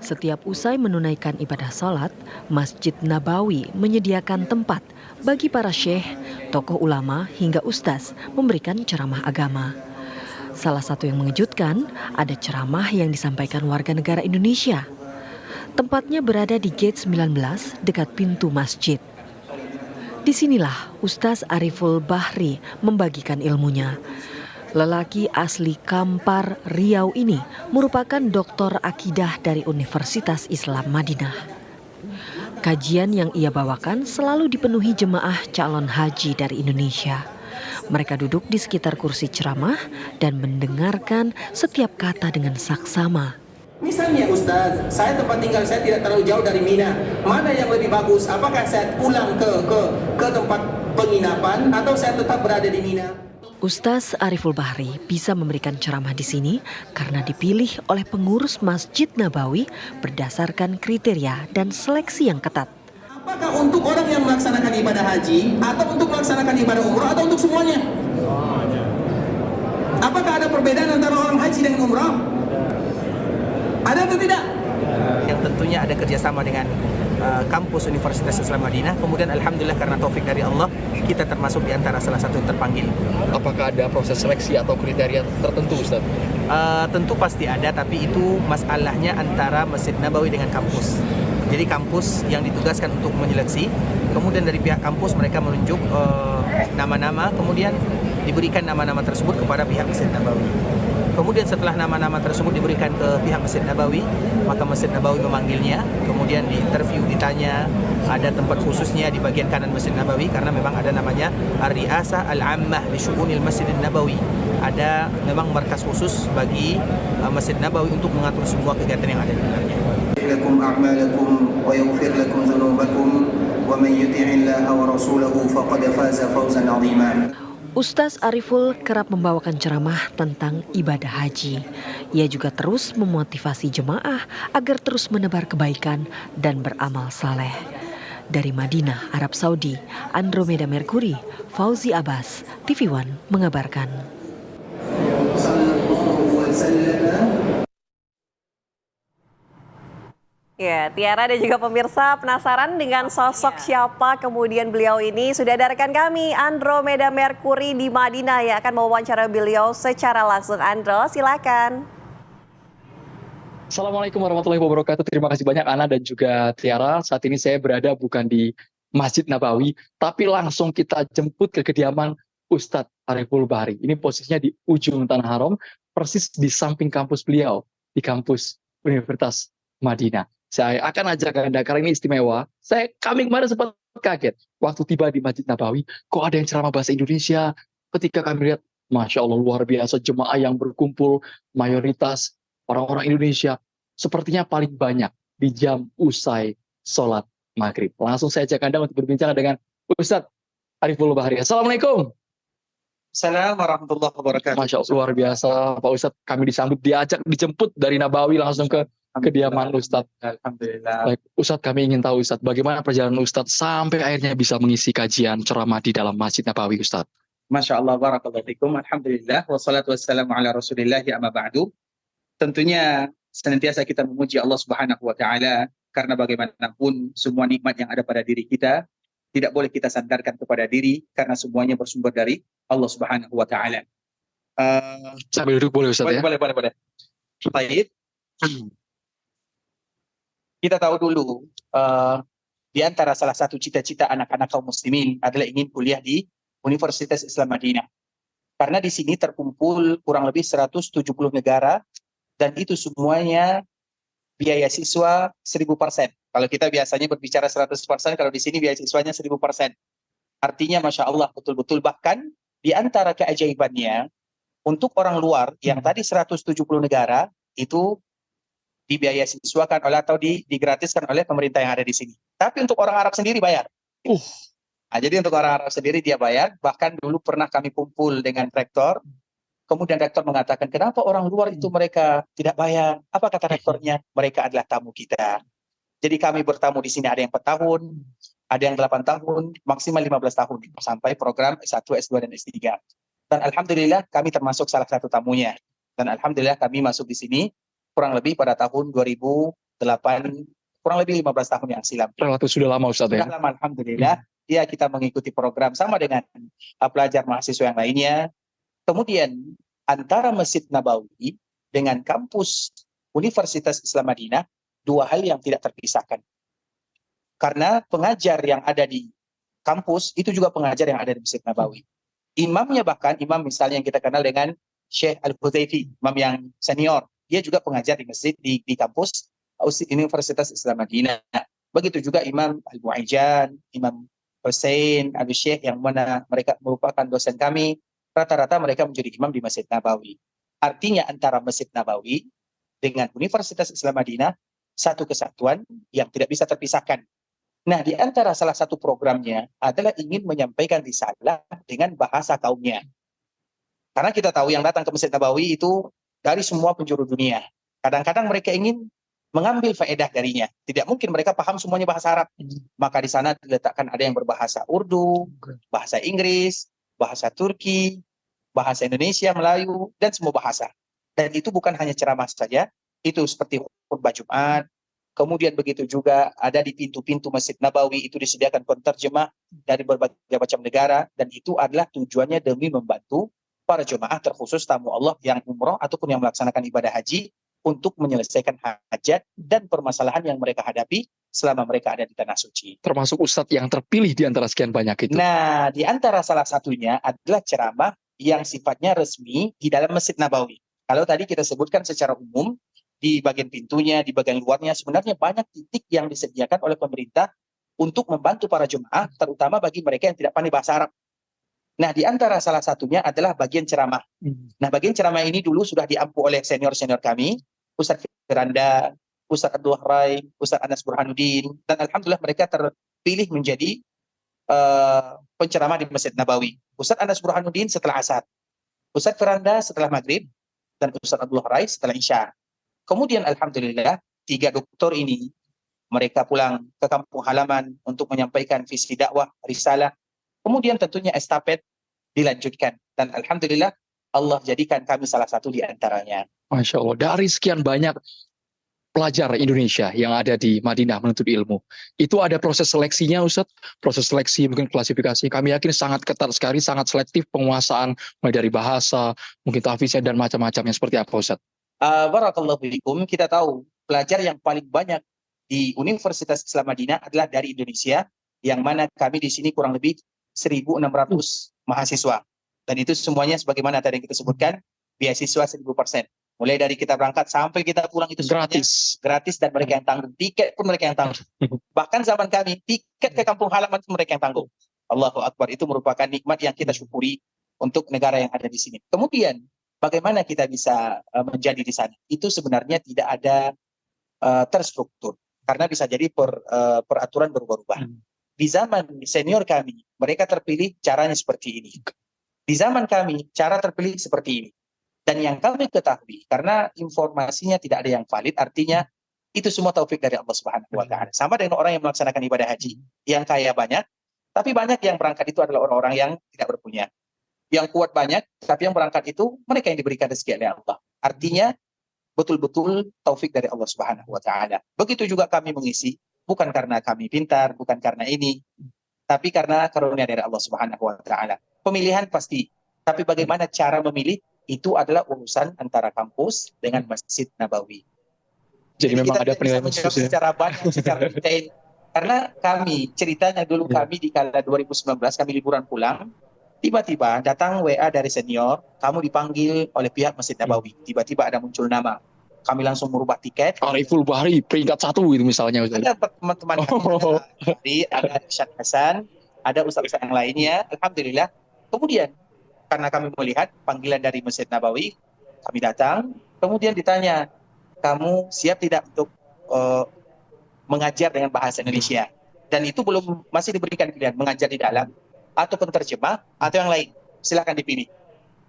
Setiap usai menunaikan ibadah sholat, Masjid Nabawi menyediakan tempat bagi para syekh, tokoh ulama hingga ustaz memberikan ceramah agama. Salah satu yang mengejutkan, ada ceramah yang disampaikan warga negara Indonesia. Tempatnya berada di Gate 19 dekat pintu masjid. Disinilah Ustaz Ariful Bahri membagikan ilmunya. Lelaki asli Kampar, Riau ini merupakan doktor akidah dari Universitas Islam Madinah. Kajian yang ia bawakan selalu dipenuhi jemaah calon haji dari Indonesia. Mereka duduk di sekitar kursi ceramah dan mendengarkan setiap kata dengan saksama. Misalnya Ustaz, saya tempat tinggal saya tidak terlalu jauh dari Mina. Mana yang lebih bagus? Apakah saya pulang ke tempat penginapan atau saya tetap berada di Mina? Ustaz Ariful Bahri bisa memberikan ceramah di sini karena dipilih oleh pengurus Masjid Nabawi berdasarkan kriteria dan seleksi yang ketat. Apakah untuk orang yang melaksanakan ibadah haji atau untuk melaksanakan ibadah umrah atau untuk semuanya? Apakah ada perbedaan antara orang haji dengan umrah? Ada atau tidak? Yang tentunya ada kerjasama dengan kampus Universitas Islam Madinah. Kemudian alhamdulillah karena taufik dari Allah, kita termasuk di antara salah satu yang terpanggil. Apakah ada proses seleksi atau kriteria tertentu, Ustaz? Tentu pasti ada, tapi itu masalahnya antara Masjid Nabawi dengan kampus. Jadi kampus yang ditugaskan untuk menyeleksi, kemudian dari pihak kampus mereka menunjuk nama-nama, kemudian diberikan nama-nama tersebut kepada pihak Masjid Nabawi. Kemudian setelah nama-nama tersebut diberikan ke pihak Masjid Nabawi, maka Masjid Nabawi memanggilnya, kemudian diinterview, ditanya, ada tempat khususnya di bagian kanan Masjid Nabawi karena memang ada namanya Ar-Ri'asah Al-Ammah li Syu'unil Masjid Nabawi. Ada memang markas khusus bagi Masjid Nabawi untuk mengatur semua kegiatan yang ada di dalamnya. Lakum a'malakum wa yaghfir lakum dzunubakum wa man yuti'illaha wa rasulahu faqad faza fawzan 'azima. Ustaz Ariful kerap membawakan ceramah tentang ibadah haji. Ia juga terus memotivasi jemaah agar terus menebar kebaikan dan beramal saleh. Dari Madinah, Arab Saudi, Andromeda Mercury, Fauzi Abbas, TV One mengabarkan. Ya, Tiara dan juga pemirsa penasaran dengan sosok siapa kemudian beliau ini? Sudah ada rekan kami Andromeda Mercury di Madinah yang akan mewawancara beliau secara langsung. Andro, silakan. Assalamualaikum warahmatullahi wabarakatuh. Terima kasih banyak Ana dan juga Tiara. Saat ini saya berada bukan di Masjid Nabawi, tapi langsung kita jemput ke kediaman Ustadz Ariful Bahri. Ini posisinya di ujung Tanah Haram, persis di samping kampus beliau, di kampus Universitas Madinah. Saya akan ajak Anda karena ini istimewa. Kami kemarin sempat kaget waktu tiba di Masjid Nabawi, kok ada yang ceramah bahasa Indonesia. Ketika kami lihat, Masya Allah luar biasa jemaah yang berkumpul, mayoritas orang-orang Indonesia, sepertinya paling banyak di jam usai sholat maghrib. Langsung saya ajak Anda untuk berbincang dengan Ustadz Ariful Bahri. Assalamualaikum. Assalamualaikum warahmatullahi wabarakatuh. Masya Allah luar biasa Pak Ustadz, kami dijemput dari Nabawi langsung ke kediaman Ustadz. Alhamdulillah. Baik, Ustadz, kami ingin tahu Ustadz, bagaimana perjalanan Ustadz sampai akhirnya bisa mengisi kajian ceramah di dalam Masjid Nabawi, Ustadz? Masya Allah, barakallahu fikum, alhamdulillah, wassalatu wassalamu ala rasulillah, amma ba'du. Tentunya senantiasa kita memuji Allah Subhanahu wa Ta'ala, karena bagaimanapun semua nikmat yang ada pada diri kita tidak boleh kita sandarkan kepada diri, karena semuanya bersumber dari Allah Subhanahu wa Ta'ala. Sambil duduk boleh Ustadz ya? Boleh. Baik. Kita tahu dulu, di antara salah satu cita-cita anak-anak kaum muslimin adalah ingin kuliah di Universitas Islam Madinah. Karena di sini terkumpul kurang lebih 170 negara, dan itu semuanya biaya siswa 1000%. Kalau kita biasanya berbicara 100%, kalau di sini biaya siswanya 1000%. Artinya Masya Allah betul-betul, bahkan di antara keajaibannya, untuk orang luar yang tadi 170 negara, itu dibiaya siswakan oleh atau digratiskan oleh pemerintah yang ada di sini. Tapi untuk orang Arab sendiri bayar. Nah, jadi untuk orang Arab sendiri dia bayar. Bahkan dulu pernah kami kumpul dengan rektor. Kemudian rektor mengatakan, kenapa orang luar itu mereka tidak bayar? Apa kata rektornya? Mereka adalah tamu kita. Jadi kami bertamu di sini ada yang 4 tahun, ada yang 8 tahun, maksimal 15 tahun. Sampai program S1, S2, dan S3. Dan alhamdulillah kami termasuk salah satu tamunya. Dan alhamdulillah kami masuk di sini kurang lebih pada tahun 2010 kurang lebih 15 tahun yang silam. Relatif sudah lama Ustadz ya. Sudah lama, alhamdulillah. Ya, kita mengikuti program sama dengan pelajar mahasiswa yang lainnya. Kemudian antara Masjid Nabawi dengan kampus Universitas Islam Madinah, dua hal yang tidak terpisahkan. Karena pengajar yang ada di kampus itu juga pengajar yang ada di Masjid Nabawi. Imamnya bahkan imam misalnya yang kita kenal dengan Syekh Al-Hudzaify, imam yang senior, dia juga pengajar di masjid di kampus Universitas Islam Madinah. Begitu juga Imam Al-Mu'ajjan, Imam Hussein, Abu Syekh yang mana mereka merupakan dosen kami, rata-rata mereka menjadi imam di Masjid Nabawi. Artinya antara Masjid Nabawi dengan Universitas Islam Madinah satu kesatuan yang tidak bisa terpisahkan. Nah, di antara salah satu programnya adalah ingin menyampaikan risalah dengan bahasa kaumnya. Karena kita tahu yang datang ke Masjid Nabawi itu dari semua penjuru dunia. Kadang-kadang mereka ingin mengambil faedah darinya. Tidak mungkin mereka paham semuanya bahasa Arab. Maka di sana diletakkan ada yang berbahasa Urdu, bahasa Inggris, bahasa Turki, bahasa Indonesia, Melayu, dan semua bahasa. Dan itu bukan hanya ceramah saja, itu seperti khutbah Jumat. Kemudian begitu juga ada di pintu-pintu Masjid Nabawi itu disediakan penterjemah dari berbagai macam negara, dan itu adalah tujuannya demi membantu para jemaah terkhusus tamu Allah yang umroh ataupun yang melaksanakan ibadah haji untuk menyelesaikan hajat dan permasalahan yang mereka hadapi selama mereka ada di tanah suci. Termasuk Ustadz yang terpilih di antara sekian banyak itu. Nah, di antara salah satunya adalah ceramah yang sifatnya resmi di dalam Masjid Nabawi. Kalau tadi kita sebutkan secara umum, di bagian pintunya, di bagian luarnya, sebenarnya banyak titik yang disediakan oleh pemerintah untuk membantu para jemaah, terutama bagi mereka yang tidak pandai bahasa Arab. Nah, di antara salah satunya adalah bagian ceramah. Nah, bagian ceramah ini dulu sudah diampu oleh senior-senior kami, Ustadz Firanda, Ustadz Abdul Rai, Ustadz Anas Burhanuddin, dan alhamdulillah mereka terpilih menjadi penceramah di Masjid Nabawi. Ustadz Anas Burhanuddin setelah Asar, Ustadz Firanda setelah Maghrib, dan Ustadz Abdul Rai setelah Isya. Kemudian alhamdulillah 3 doktor ini mereka pulang ke kampung halaman untuk menyampaikan visi dakwah, risalah. Kemudian tentunya estafet dilanjutkan. Dan alhamdulillah Allah jadikan kami salah satu di antaranya. Masya Allah, dari sekian banyak pelajar Indonesia yang ada di Madinah menuntut ilmu, itu ada proses seleksinya Ustadz? Proses seleksi, mungkin klasifikasi, kami yakin sangat ketat sekali, sangat selektif penguasaan, mulai dari bahasa, mungkin tahfiznya dan macam-macamnya, seperti apa Ustadz? Barakallahu fiikum, kita tahu pelajar yang paling banyak di Universitas Islam Madinah adalah dari Indonesia, yang mana kami di sini kurang lebih 1.600 mahasiswa. Dan itu semuanya sebagaimana tadi yang kita sebutkan, beasiswa 1000%. Mulai dari kita berangkat sampai kita pulang itu gratis dan mereka yang tanggung. Tiket pun mereka yang tanggung. Bahkan zaman kami, tiket ke kampung halaman pun mereka yang tanggung. Allahu Akbar, itu merupakan nikmat yang kita syukuri untuk negara yang ada di sini. Kemudian, bagaimana kita bisa menjadi di sana? Itu sebenarnya tidak ada terstruktur. Karena bisa jadi peraturan berubah-ubah. Di zaman senior kami, mereka terpilih caranya seperti ini. Di zaman kami, cara terpilih seperti ini. Dan yang kami ketahui, karena informasinya tidak ada yang valid, artinya itu semua taufik dari Allah Subhanahu wa Ta'ala. Sama dengan orang yang melaksanakan ibadah haji, yang kaya banyak, tapi banyak yang berangkat itu adalah orang-orang yang tidak berpunya. Yang kuat banyak, tapi yang berangkat itu mereka yang diberikan rezeki oleh Allah. Artinya betul-betul taufik dari Allah Subhanahu wa Ta'ala. Begitu juga kami mengisi, bukan karena kami pintar, bukan karena ini, tapi karena karunia dari Allah Subhanahu wa Ta'ala. Pemilihan pasti, tapi bagaimana cara memilih itu adalah urusan antara kampus dengan Masjid Nabawi. Jadi memang ada penilaian khusus secara banyak, secara detail. Karena kami, ceritanya dulu kami di kala 2019, kami liburan pulang, tiba-tiba datang WA dari senior, kamu dipanggil oleh pihak Masjid Nabawi. Tiba-tiba ada muncul nama. Kami langsung merubah tiket. Ariful Bahri, peringkat 1 itu misalnya. Ada teman-teman kami, ada Syed Hasan, ada ustaz-ustaz yang lainnya. Alhamdulillah. Kemudian, karena kami melihat panggilan dari Masjid Nabawi, kami datang, kemudian ditanya, kamu siap tidak untuk mengajar dengan bahasa Indonesia? Dan itu belum, masih diberikan pilihan, mengajar di dalam, atau penterjemah, atau yang lain. Silakan dipilih.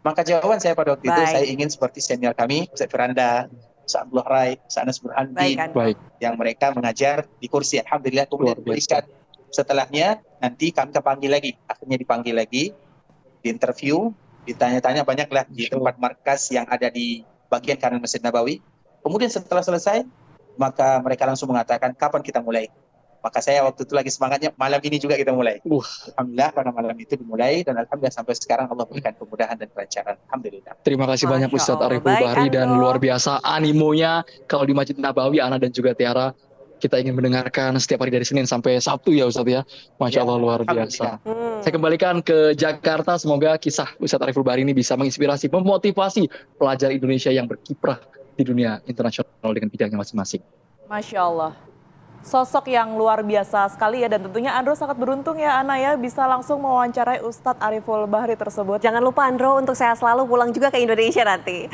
Maka jawaban saya pada waktu itu, saya ingin seperti senior kami, Ustaz Firanda, Ustaz Abdul Rai, Ustaz Anas Burhanuddin, yang mereka mengajar di kursi. Alhamdulillah, kemudian diberikan. Setelahnya, nanti kami kepanggil lagi. Akhirnya dipanggil lagi, di interview, ditanya-tanya banyaklah di tempat markas yang ada di bagian kanan Masjid Nabawi. Kemudian setelah selesai, maka mereka langsung mengatakan, kapan kita mulai? Maka saya waktu itu lagi semangatnya, malam ini juga kita mulai. Alhamdulillah pada malam itu dimulai, dan alhamdulillah sampai sekarang Allah berikan kemudahan dan kelancaran. Alhamdulillah. Terima kasih banyak Masya Ustadz Allah. Ariful Baik, Bahri, dan Andro. luar biasa animonya kalau di Masjid Nabawi, Ana dan juga Tiara. Kita ingin mendengarkan setiap hari dari Senin sampai Sabtu ya Ustadz ya. Masya Allah, luar biasa. Saya kembalikan ke Jakarta, semoga kisah Ustadz Ariful Bahri ini bisa menginspirasi, memotivasi pelajar Indonesia yang berkiprah di dunia internasional dengan bidangnya masing-masing. Masya Allah. Sosok yang luar biasa sekali ya, dan tentunya Andro sangat beruntung ya Ana ya bisa langsung mewawancarai Ustadz Ariful Bahri tersebut. Jangan lupa Andro untuk sehat selalu, pulang juga ke Indonesia nanti.